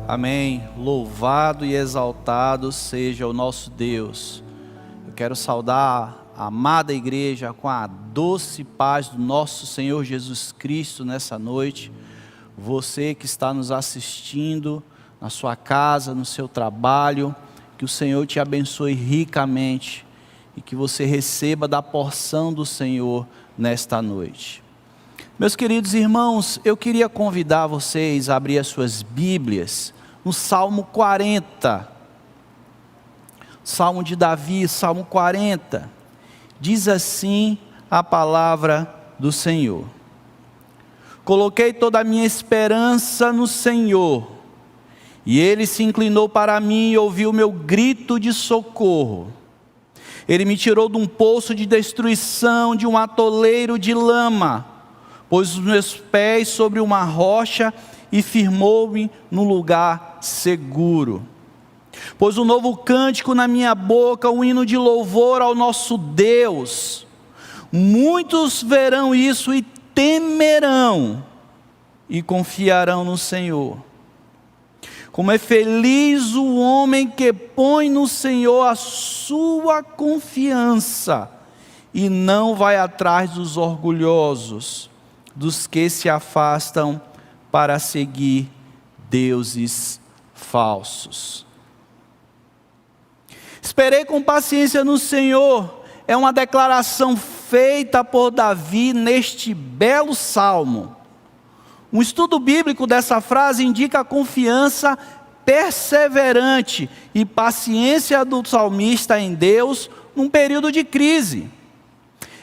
Amém. Louvado e exaltado seja o nosso Deus. Eu quero saudar a amada igreja com a doce paz do nosso Senhor Jesus Cristo nessa noite. Você que está nos assistindo na sua casa, no seu trabalho, que o Senhor te abençoe ricamente e que você receba da porção do Senhor nesta noite. Meus queridos irmãos, eu queria convidar vocês a abrir as suas Bíblias no Salmo 40. Salmo de Davi, Salmo 40. Diz assim a palavra do Senhor: coloquei toda a minha esperança no Senhor, e Ele se inclinou para mim e ouviu o meu grito de socorro. Ele me tirou de um poço de destruição, de um atoleiro de lama, pôs os meus pés sobre uma rocha e firmou-me num lugar seguro. Pôs um novo cântico na minha boca, um hino de louvor ao nosso Deus. Muitos verão isso e temerão e confiarão no Senhor. Como é feliz o homem que põe no Senhor a sua confiança e não vai atrás dos orgulhosos, dos que se afastam para seguir deuses falsos. Esperei com paciência no Senhor, é uma declaração feita por Davi neste belo salmo. Um estudo bíblico dessa frase indica a confiança perseverante e paciência do salmista em Deus num período de crise.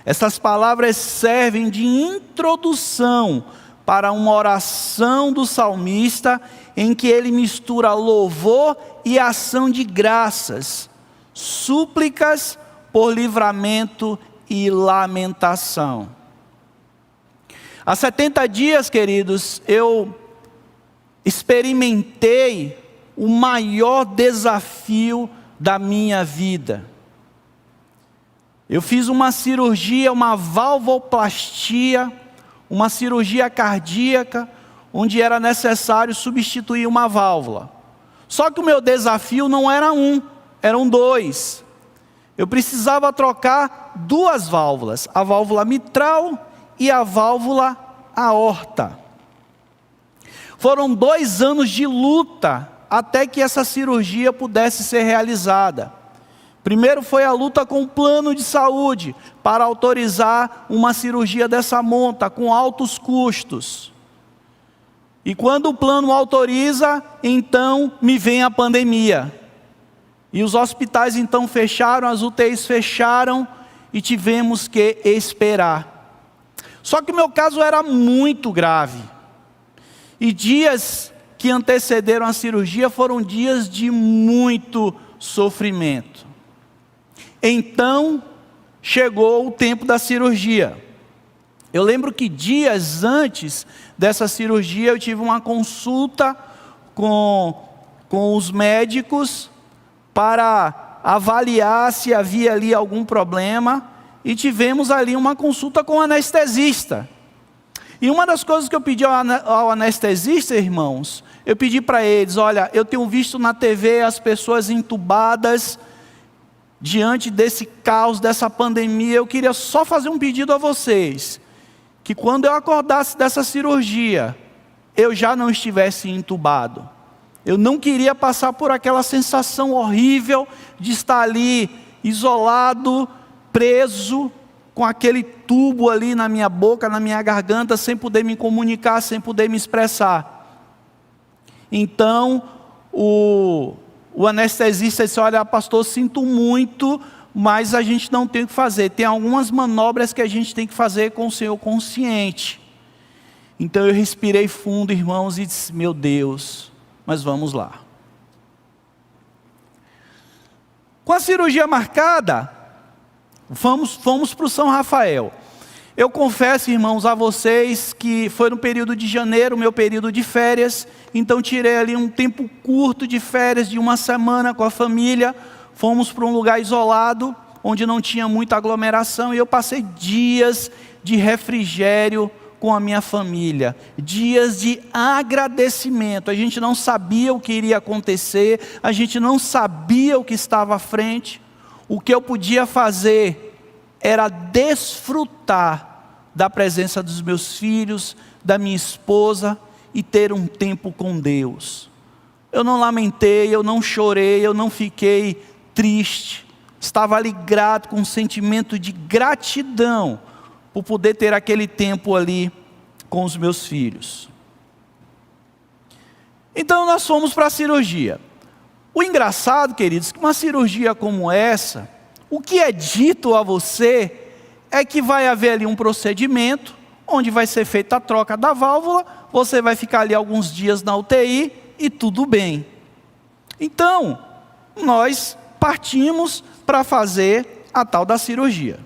Essas palavras servem de introdução para uma oração do salmista em que ele mistura louvor e ação de graças, súplicas por livramento e lamentação. Há 70 dias, queridos, eu experimentei o maior desafio da minha vida. Eu fiz uma cirurgia, uma valvoplastia, uma cirurgia cardíaca, onde era necessário substituir uma válvula. Só que o meu desafio não era um, eram dois. Eu precisava trocar duas válvulas, a válvula mitral e a válvula aorta. Foram 2 anos de luta até que essa cirurgia pudesse ser realizada. Primeiro foi a luta com o plano de saúde para autorizar uma cirurgia dessa monta com altos custos. E quando o plano autoriza, então me vem a pandemia. E os hospitais então fecharam, as UTIs fecharam e tivemos que esperar. Só que o meu caso era muito grave. E dias que antecederam a cirurgia foram dias de muito sofrimento. Então, chegou o tempo da cirurgia. Eu lembro que dias antes dessa cirurgia eu tive uma consulta com os médicos para avaliar se havia ali algum problema. E tivemos ali uma consulta com o anestesista. E uma das coisas que eu pedi ao anestesista, irmãos, eu pedi para eles: olha, eu tenho visto na TV as pessoas entubadas diante desse caos, dessa pandemia. Eu queria só fazer um pedido a vocês, que quando eu acordasse dessa cirurgia, eu já não estivesse entubado. Eu não queria passar por aquela sensação horrível de estar ali isolado, preso, com aquele tubo ali na minha boca, na minha garganta, sem poder me comunicar, sem poder me expressar. Então, o anestesista disse: olha, pastor, sinto muito, mas a gente não tem o que fazer. Tem algumas manobras que a gente tem que fazer com o senhor consciente. Então eu respirei fundo, irmãos, e disse: meu Deus, mas vamos lá. Com a cirurgia marcada, fomos para o São Rafael. Eu confesso, irmãos, a vocês que foi no período de janeiro, meu período de férias. Então tirei ali um tempo curto de férias, de 1 semana com a família. Fomos para um lugar isolado, onde não tinha muita aglomeração. E eu passei dias de refrigério com a minha família, dias de agradecimento. A gente não sabia o que iria acontecer, a gente não sabia o que estava à frente. O que eu podia fazer era desfrutar da presença dos meus filhos, da minha esposa e ter um tempo com Deus. Eu não lamentei, eu não chorei, eu não fiquei triste. Estava ali grato, com um sentimento de gratidão por poder ter aquele tempo ali com os meus filhos. Então nós fomos para a cirurgia. O engraçado, queridos, que uma cirurgia como essa, o que é dito a você é que vai haver ali um procedimento, onde vai ser feita a troca da válvula, você vai ficar ali alguns dias na UTI e tudo bem. Então, nós partimos para fazer a tal da cirurgia.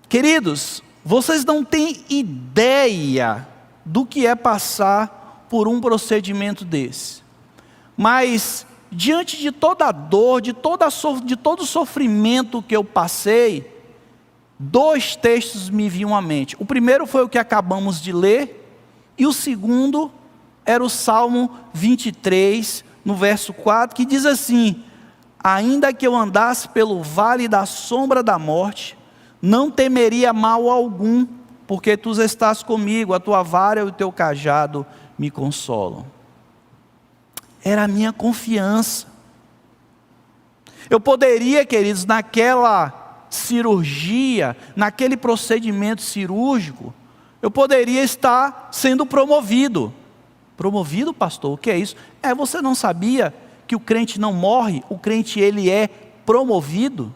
Queridos, vocês não têm ideia do que é passar por um procedimento desse. Mas, diante de toda a dor, de todo o sofrimento que eu passei, 2 textos me vinham à mente. O primeiro foi o que acabamos de ler, e o segundo era o Salmo 23, no verso 4, que diz assim: ainda que eu andasse pelo vale da sombra da morte, não temeria mal algum, porque tu estás comigo, a tua vara e o teu cajado me consolam. Era a minha confiança. Eu poderia, queridos, naquela cirurgia, naquele procedimento cirúrgico, eu poderia estar sendo promovido. Promovido, pastor? O que é isso? Você não sabia que o crente não morre, o crente ele é promovido?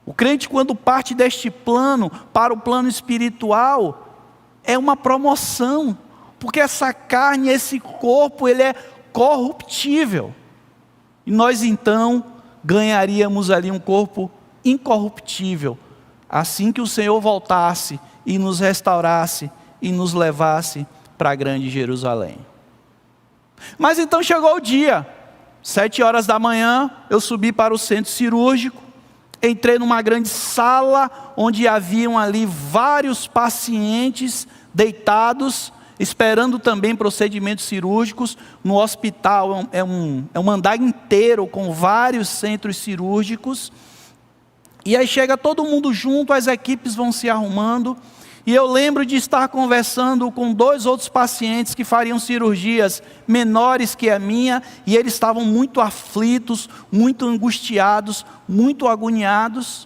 O crente, quando parte deste plano para o plano espiritual, é uma promoção, porque essa carne, esse corpo, ele é corruptível. E nós então ganharíamos ali um corpo incorruptível, assim que o Senhor voltasse e nos restaurasse e nos levasse para a grande Jerusalém. Mas então chegou o dia, 7 horas da manhã, eu subi para o centro cirúrgico, entrei numa grande sala, onde haviam ali vários pacientes deitados, esperando também procedimentos cirúrgicos. No hospital é um andar inteiro com vários centros cirúrgicos. E aí chega todo mundo junto, as equipes vão se arrumando. E eu lembro de estar conversando com 2 outros pacientes que fariam cirurgias menores que a minha, e eles estavam muito aflitos, muito angustiados, muito agoniados.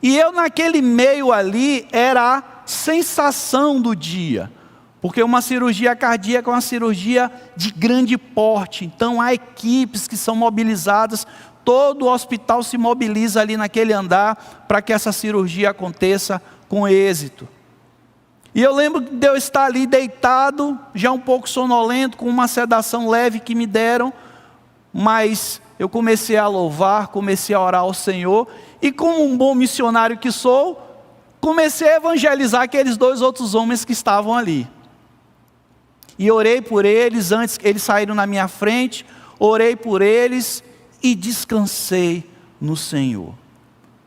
E eu naquele meio ali era a sensação do dia, porque uma cirurgia cardíaca é uma cirurgia de grande porte, então há equipes que são mobilizadas, todo o hospital se mobiliza ali naquele andar para que essa cirurgia aconteça com êxito. E eu lembro de eu estar ali deitado, já um pouco sonolento, com uma sedação leve que me deram, mas eu comecei a louvar, comecei a orar ao Senhor, e como um bom missionário que sou, comecei a evangelizar aqueles 2 outros homens que estavam ali. E orei por eles, antes eles saíram na minha frente, orei por eles e descansei no Senhor.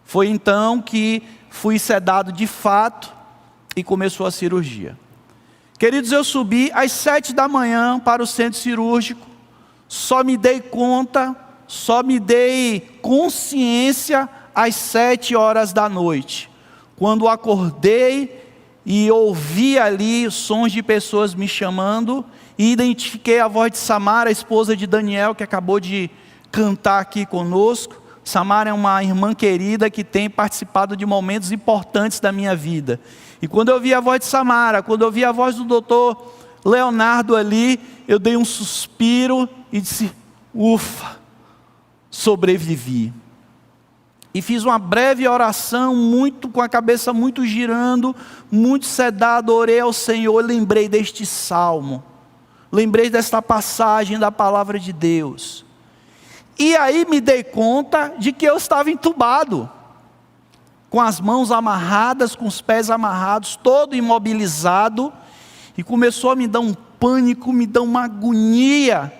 Foi então que fui sedado de fato e começou a cirurgia. Queridos, eu subi às 7 da manhã para o centro cirúrgico, só me dei conta, só me dei consciência às 7 horas da noite, quando acordei e ouvi ali sons de pessoas me chamando, e identifiquei a voz de Samara, a esposa de Daniel, que acabou de cantar aqui conosco. Samara é uma irmã querida que tem participado de momentos importantes da minha vida. E quando eu vi a voz de Samara, quando eu vi a voz do doutor Leonardo ali, eu dei um suspiro e disse: ufa, sobrevivi. E fiz uma breve oração, com a cabeça muito girando, muito sedado, orei ao Senhor, lembrei deste salmo, lembrei desta passagem da palavra de Deus. E aí me dei conta de que eu estava entubado, com as mãos amarradas, com os pés amarrados, todo imobilizado, e começou a me dar um pânico, me dar uma agonia.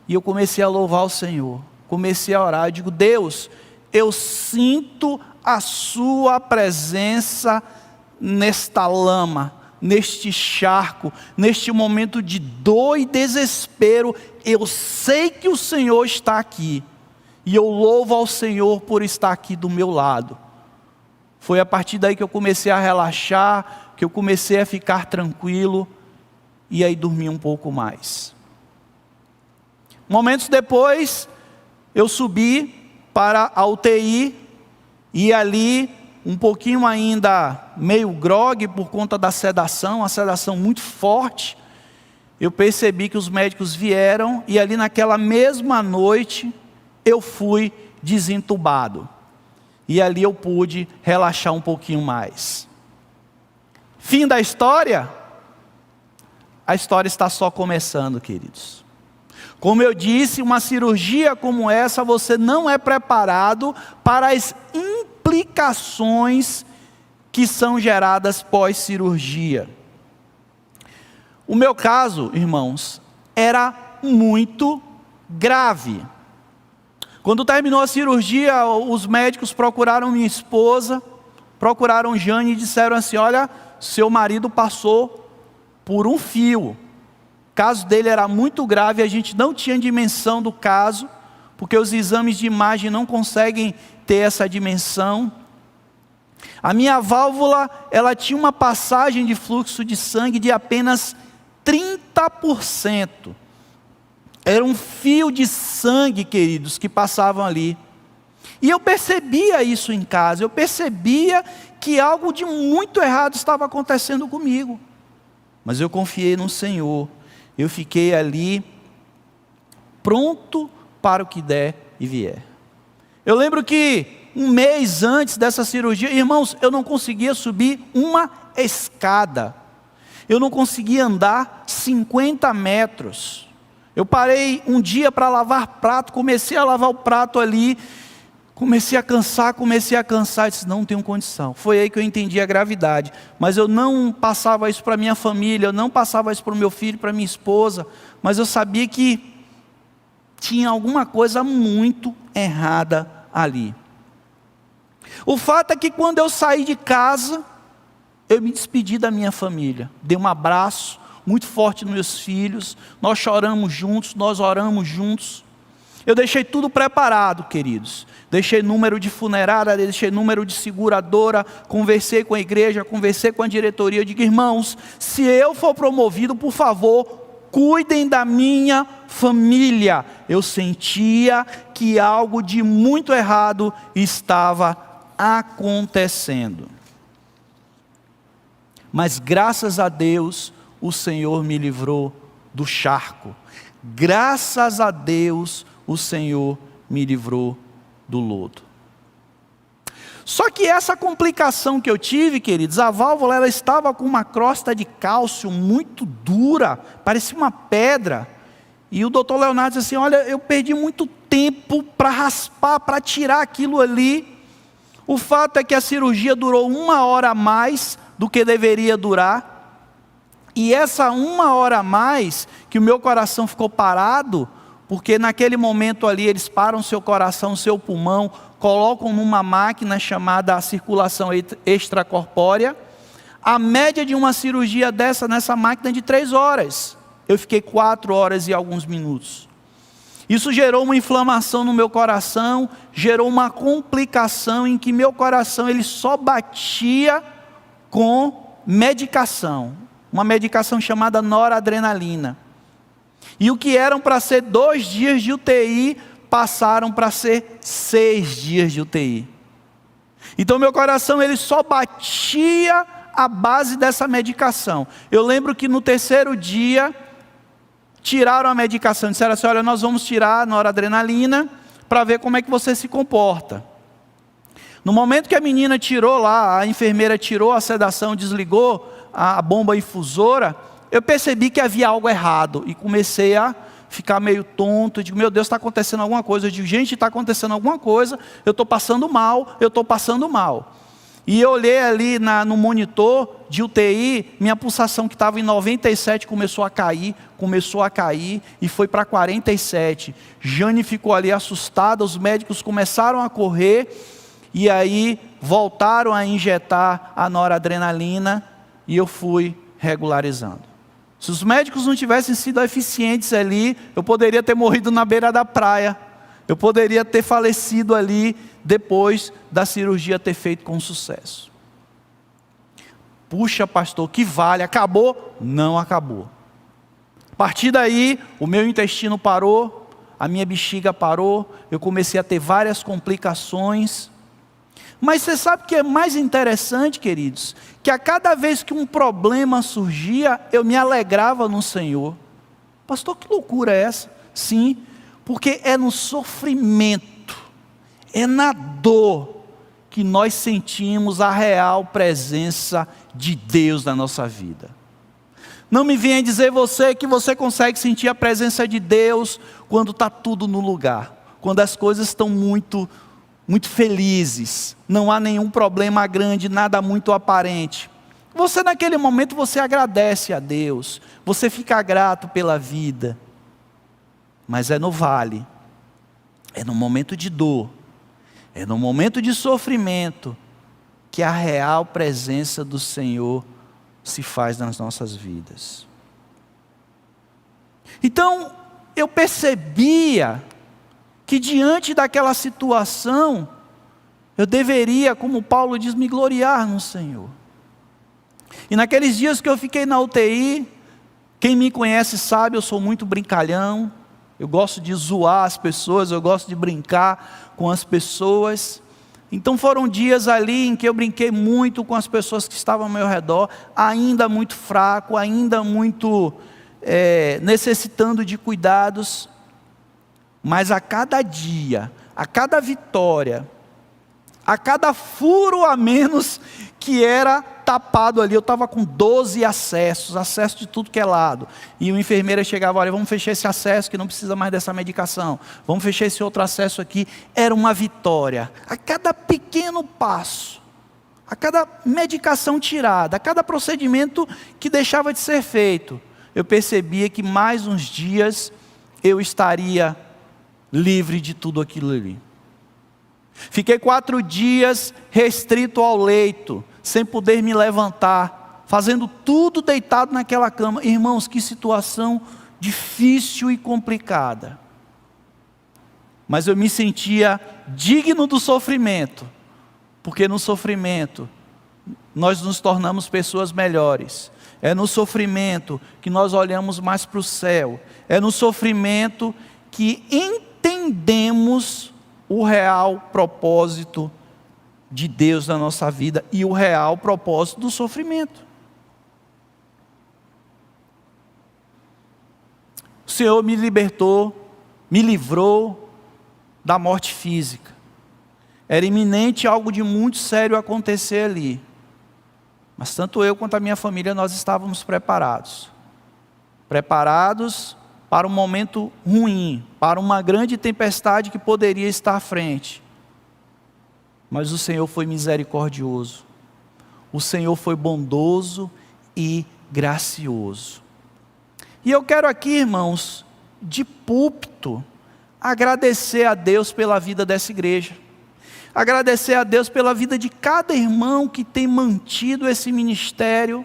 E eu comecei a louvar o Senhor, comecei a orar, eu digo: Deus, eu sinto a sua presença nesta lama, neste charco, neste momento de dor e desespero. Eu sei que o Senhor está aqui, e eu louvo ao Senhor por estar aqui do meu lado. Foi a partir daí que eu comecei a relaxar, que eu comecei a ficar tranquilo, e aí dormi um pouco mais. Momentos depois, eu subi para a UTI, e ali, um pouquinho ainda meio grogue por conta da sedação, uma sedação muito forte, eu percebi que os médicos vieram, e ali naquela mesma noite, eu fui desentubado. E ali eu pude relaxar um pouquinho mais. Fim da história? A história está só começando, queridos. Como eu disse, uma cirurgia como essa, você não é preparado para as implicações que são geradas pós-cirurgia. O meu caso, irmãos, era muito grave. Quando terminou a cirurgia, os médicos procuraram minha esposa, procuraram Jane e disseram assim: olha, seu marido passou por um fio. O caso dele era muito grave, a gente não tinha dimensão do caso, porque os exames de imagem não conseguem ter essa dimensão. A minha válvula, ela tinha uma passagem de fluxo de sangue de apenas 30%. Era um fio de sangue, queridos, que passavam ali. E eu percebia isso em casa, eu percebia que algo de muito errado estava acontecendo comigo. Mas eu confiei no Senhor, eu fiquei ali, pronto para o que der e vier. Eu lembro que um mês antes dessa cirurgia, irmãos, eu não conseguia subir uma escada. Eu não conseguia andar 50 metros. Eu parei um dia para lavar prato, comecei a lavar o prato ali, comecei a cansar, disse, não tenho condição. Foi aí que eu entendi a gravidade, mas eu não passava isso para minha família, eu não passava isso para o meu filho, para minha esposa, mas eu sabia que tinha alguma coisa muito errada ali. O fato é que quando eu saí de casa, eu me despedi da minha família, dei um abraço muito forte nos meus filhos, nós choramos juntos, nós oramos juntos. Eu deixei tudo preparado, queridos. Deixei número de funerária, deixei número de seguradora, conversei com a igreja, conversei com a diretoria. Eu digo, irmãos, se eu for promovido, por favor, cuidem da minha família. Eu sentia que algo de muito errado estava acontecendo. Mas graças a Deus, o Senhor me livrou do charco. Graças a Deus, o Senhor me livrou do lodo. Só que essa complicação que eu tive, queridos, a válvula ela estava com uma crosta de cálcio muito dura, parecia uma pedra. E o doutor Leonardo disse assim, olha, eu perdi muito tempo para raspar, para tirar aquilo ali. O fato é que a cirurgia durou 1 hora a mais do que deveria durar. E essa 1 hora a mais, que o meu coração ficou parado, porque naquele momento ali eles param seu coração, seu pulmão, colocam numa máquina chamada circulação extracorpórea. A média de uma cirurgia dessa nessa máquina é de 3 horas. Eu fiquei 4 horas e alguns minutos. Isso gerou uma inflamação no meu coração, gerou uma complicação em que meu coração ele só batia com medicação. Uma medicação chamada noradrenalina. E o que eram para ser 2 dias de UTI, passaram para ser 6 dias de UTI. Então meu coração ele só batia à base dessa medicação. Eu lembro que no 3º dia, tiraram a medicação, disseram assim, olha, nós vamos tirar a noradrenalina, para ver como é que você se comporta. No momento que a menina tirou lá, a enfermeira tirou a sedação, desligou a bomba infusora, eu percebi que havia algo errado, e comecei a ficar meio tonto, eu digo, meu Deus, está acontecendo alguma coisa, eu digo, gente, está acontecendo alguma coisa, eu estou passando mal, E eu olhei ali no monitor de UTI, minha pulsação que estava em 97 começou a cair e foi para 47. Jane ficou ali assustada, os médicos começaram a correr e aí voltaram a injetar a noradrenalina e eu fui regularizando. Se os médicos não tivessem sido eficientes ali, eu poderia ter morrido na beira da praia. Eu poderia ter falecido ali depois da cirurgia ter feito com sucesso. Puxa, pastor, que vale? Acabou? Não acabou. A partir daí, o meu intestino parou, a minha bexiga parou, eu comecei a ter várias complicações. Mas você sabe o que é mais interessante, queridos? Que a cada vez que um problema surgia, eu me alegrava no Senhor. Pastor, que loucura é essa? Sim, porque é no sofrimento, é na dor, que nós sentimos a real presença de Deus na nossa vida. Não me venha dizer você que você consegue sentir a presença de Deus quando está tudo no lugar, quando as coisas estão muito felizes, não há nenhum problema grande, nada muito aparente. Você naquele momento você agradece a Deus, você fica grato pela vida. Mas é no vale, é no momento de dor, é no momento de sofrimento, que a real presença do Senhor se faz nas nossas vidas. Então, eu percebia que diante daquela situação, eu deveria, como Paulo diz, me gloriar no Senhor. E naqueles dias que eu fiquei na UTI, quem me conhece sabe, eu sou muito brincalhão, eu gosto de zoar as pessoas, eu gosto de brincar com as pessoas. Então foram dias ali em que eu brinquei muito com as pessoas que estavam ao meu redor, ainda muito fraco, ainda muito necessitando de cuidados. Mas a cada dia, a cada vitória, a cada furo a menos que era tapado ali, eu estava com 12 acesso de tudo que é lado. E o enfermeira chegava, olha, vamos fechar esse acesso que não precisa mais dessa medicação. Vamos fechar esse outro acesso aqui. Era uma vitória. A cada pequeno passo, a cada medicação tirada, a cada procedimento que deixava de ser feito, eu percebia que mais uns dias eu estaria livre de tudo aquilo ali. Fiquei 4 dias restrito ao leito, sem poder me levantar, fazendo tudo deitado naquela cama. Irmãos, que situação difícil e complicada. Mas eu me sentia digno do sofrimento, porque no sofrimento nós nos tornamos pessoas melhores. É no sofrimento que nós olhamos mais para o céu. É no sofrimento que entendemos o real propósito de Deus na nossa vida e o real propósito do sofrimento. O Senhor me libertou, me livrou da morte física. Era iminente algo de muito sério acontecer ali. Mas tanto eu quanto a minha família, nós estávamos preparados. Preparados para um momento ruim, para uma grande tempestade que poderia estar à frente. Mas o Senhor foi misericordioso. O Senhor foi bondoso e gracioso. E eu quero aqui, irmãos, de púlpito, agradecer a Deus pela vida dessa igreja. Agradecer a Deus pela vida de cada irmão que tem mantido esse ministério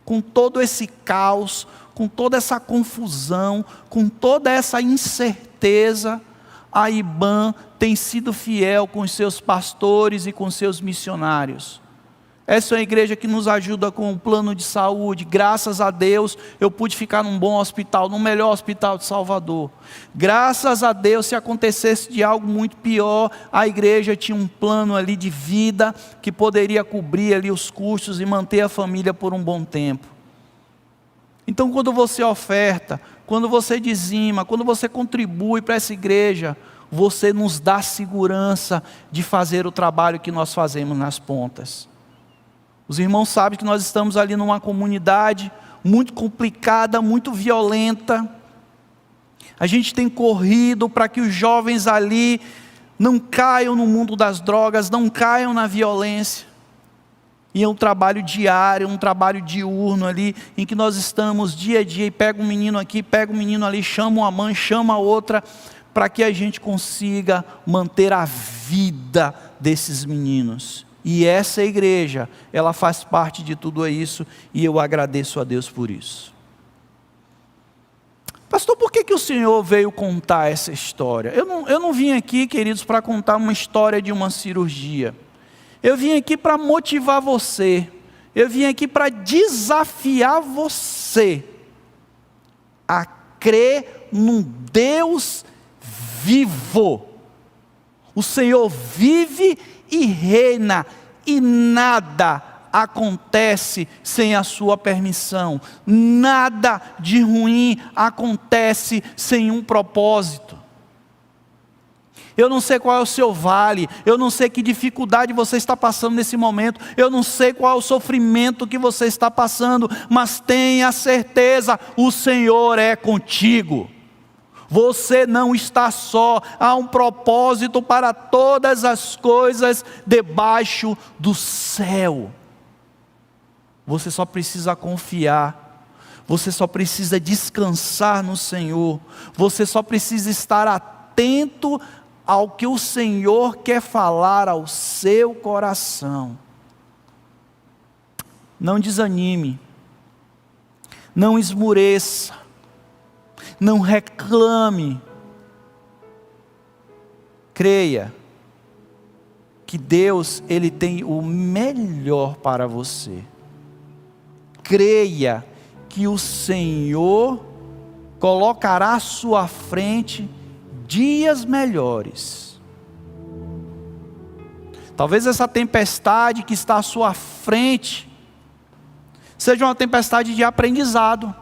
com todo esse caos, com toda essa confusão, com toda essa incerteza. A IBAN tem sido fiel com os seus pastores e com seus missionários. Essa é uma igreja que nos ajuda com o plano de saúde. Graças a Deus, eu pude ficar num bom hospital, no melhor hospital de Salvador. Graças a Deus, se acontecesse de algo muito pior, a igreja tinha um plano ali de vida, que poderia cobrir ali os custos e manter a família por um bom tempo. Então quando você oferta, quando você dizima, quando você contribui para essa igreja, você nos dá segurança de fazer o trabalho que nós fazemos nas pontas. Os irmãos sabem que nós estamos ali numa comunidade muito complicada, muito violenta. A gente tem corrido para que os jovens ali não caiam no mundo das drogas, não caiam na violência. E é um trabalho diário, um trabalho diurno ali, em que nós estamos dia a dia, e pega um menino aqui, pega um menino ali, chama uma mãe, chama a outra, para que a gente consiga manter a vida desses meninos. E essa igreja, ela faz parte de tudo isso, e eu agradeço a Deus por isso. Pastor, por que o Senhor veio contar essa história? Eu não vim aqui, queridos, para contar uma história de uma cirurgia. Eu vim aqui para motivar você. Eu vim aqui para desafiar você a crer num Deus vivo. O Senhor vive e reina, e nada acontece sem a sua permissão. Nada de ruim acontece sem um propósito. Eu não sei qual é o seu vale, eu não sei que dificuldade você está passando nesse momento, eu não sei qual é o sofrimento que você está passando, mas tenha certeza, o Senhor é contigo. Você não está só, há um propósito para todas as coisas debaixo do céu. Você só precisa confiar, você só precisa descansar no Senhor, você só precisa estar atento ao que o Senhor quer falar ao seu coração. Não desanime, não esmoreça, não reclame. Creia que Deus, Ele tem o melhor para você. Creia que o Senhor colocará à sua frente dias melhores. Talvez essa tempestade que está à sua frente seja uma tempestade de aprendizado,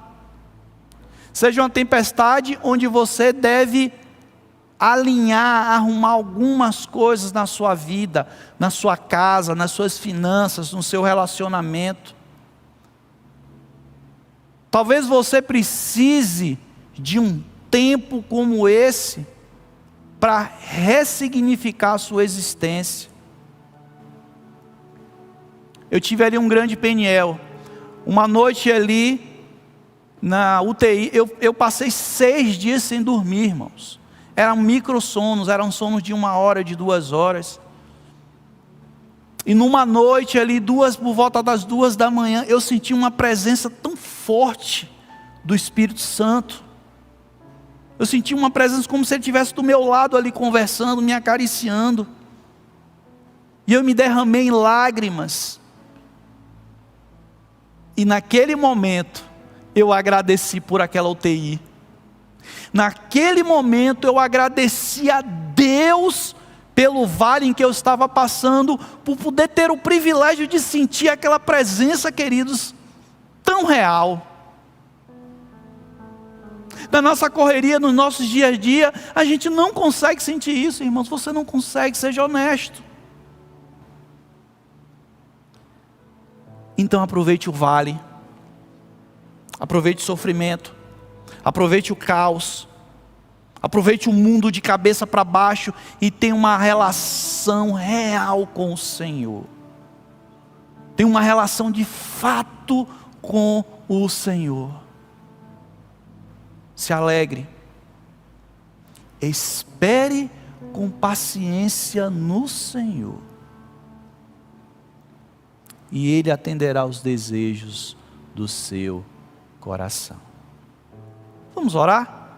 seja uma tempestade onde você deve alinhar, arrumar algumas coisas na sua vida, na sua casa, nas suas finanças, no seu relacionamento. Talvez você precise de um tempo como esse para ressignificar a sua existência. Eu tive ali um grande Peniel, uma noite ali na UTI, eu passei 6 dias sem dormir, irmãos. Eram microsonos, eram sonos de 1 hora, de 2 horas. E numa noite ali, por volta das 2 da manhã, eu senti uma presença tão forte do Espírito Santo. Eu senti uma presença como se ele estivesse do meu lado ali conversando, me acariciando. E eu me derramei em lágrimas. E naquele momento, eu agradeci por aquela UTI. Naquele momento, eu agradeci a Deus pelo vale em que eu estava passando, por poder ter o privilégio de sentir aquela presença, queridos, tão real. Na nossa correria, nos nossos dia a dia, a gente não consegue sentir isso, irmãos. Você não consegue, seja honesto. Então aproveite o vale, aproveite o sofrimento, aproveite o caos, aproveite o mundo de cabeça para baixo e tenha uma relação real com o Senhor. Tenha uma relação de fato com o Senhor. Se alegre, espere com paciência no Senhor, e Ele atenderá os desejos do seu coração. Vamos orar?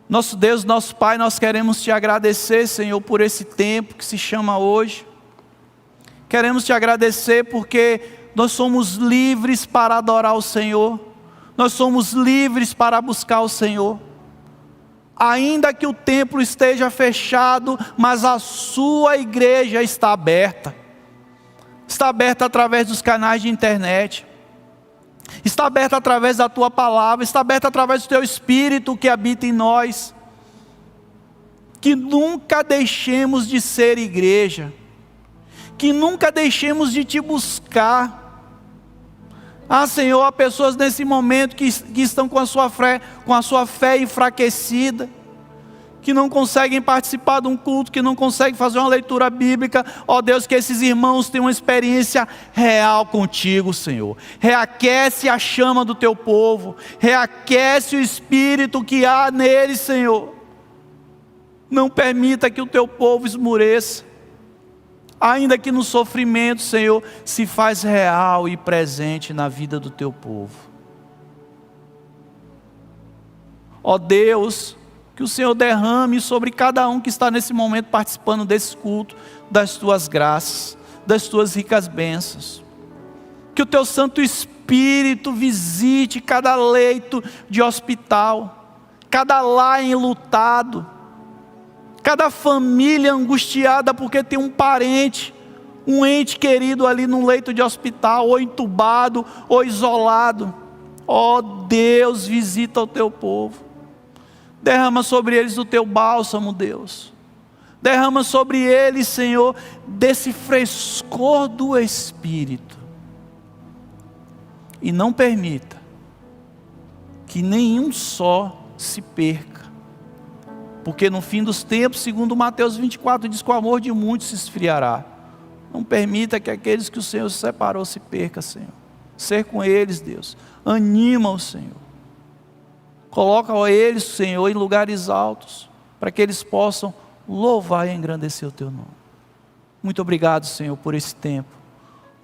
Nosso Deus, nosso Pai, nós queremos te agradecer, Senhor, por esse tempo que se chama hoje. Queremos te agradecer porque nós somos livres para adorar o Senhor. Nós somos livres para buscar o Senhor. Ainda que o templo esteja fechado, mas a sua igreja está aberta. Está aberta através dos canais de internet. Está aberta através da tua palavra. Está aberta através do teu Espírito que habita em nós. Que nunca deixemos de ser igreja. Que nunca deixemos de te buscar. Ah, Senhor, há pessoas nesse momento que estão com a sua fé enfraquecida, que não conseguem participar de um culto, que não conseguem fazer uma leitura bíblica. Ó Deus, que esses irmãos tenham uma experiência real contigo, Senhor. Reaquece a chama do teu povo, reaquece o espírito que há neles, Senhor. Não permita que o teu povo esmureça, ainda que no sofrimento, Senhor, se faz real e presente na vida do teu povo. Ó Deus, que o Senhor derrame sobre cada um que está nesse momento participando desse culto, das tuas graças, das tuas ricas bênçãos. Que o teu Santo Espírito visite cada leito de hospital, cada lar enlutado, cada família angustiada porque tem um parente, um ente querido ali num leito de hospital, ou entubado, ou isolado. Ó Deus, visita o teu povo. Derrama sobre eles o teu bálsamo, Deus. Derrama sobre eles, Senhor, desse frescor do Espírito. E não permita que nenhum só se perca. Porque no fim dos tempos, segundo Mateus 24, diz que o amor de muitos se esfriará. Não permita que aqueles que o Senhor separou se percam, Senhor. Ser com eles, Deus. Anima-os, Senhor. Coloca eles, Senhor, em lugares altos, para que eles possam louvar e engrandecer o teu nome. Muito obrigado, Senhor, por esse tempo.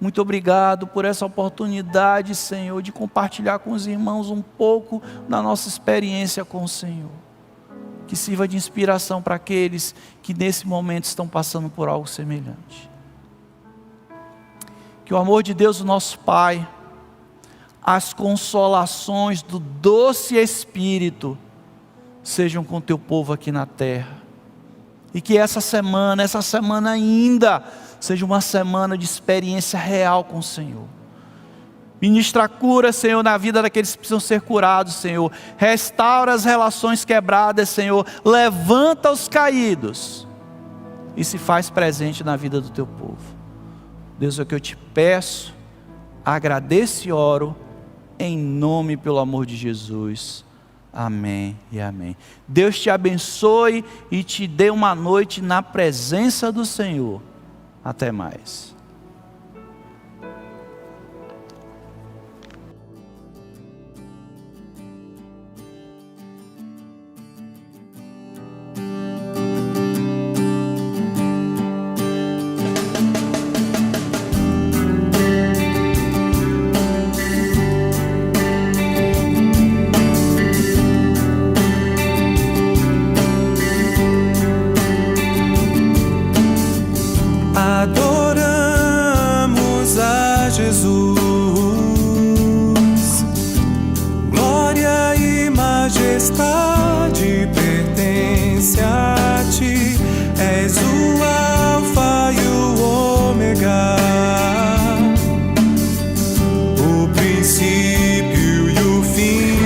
Muito obrigado por essa oportunidade, Senhor, de compartilhar com os irmãos um pouco da nossa experiência com o Senhor. Que sirva de inspiração para aqueles que nesse momento estão passando por algo semelhante. Que o amor de Deus, o nosso Pai, as consolações do doce Espírito sejam com o teu povo aqui na terra. E que essa semana ainda, seja uma semana de experiência real com o Senhor. Ministra a cura, Senhor, na vida daqueles que precisam ser curados, Senhor. Restaura as relações quebradas, Senhor. Levanta os caídos. E se faz presente na vida do teu povo. Deus, é o que eu te peço, agradeço e oro, em nome, pelo amor de Jesus. Amém e amém. Deus te abençoe e te dê uma noite na presença do Senhor. Até mais. Adoramos a Jesus, glória e majestade pertence a ti, és o Alfa e o Ômega, o princípio e o fim,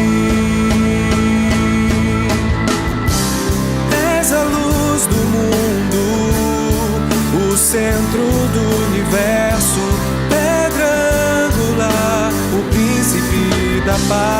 és a luz do mundo, o centro do universo, pedra angular, o príncipe da paz.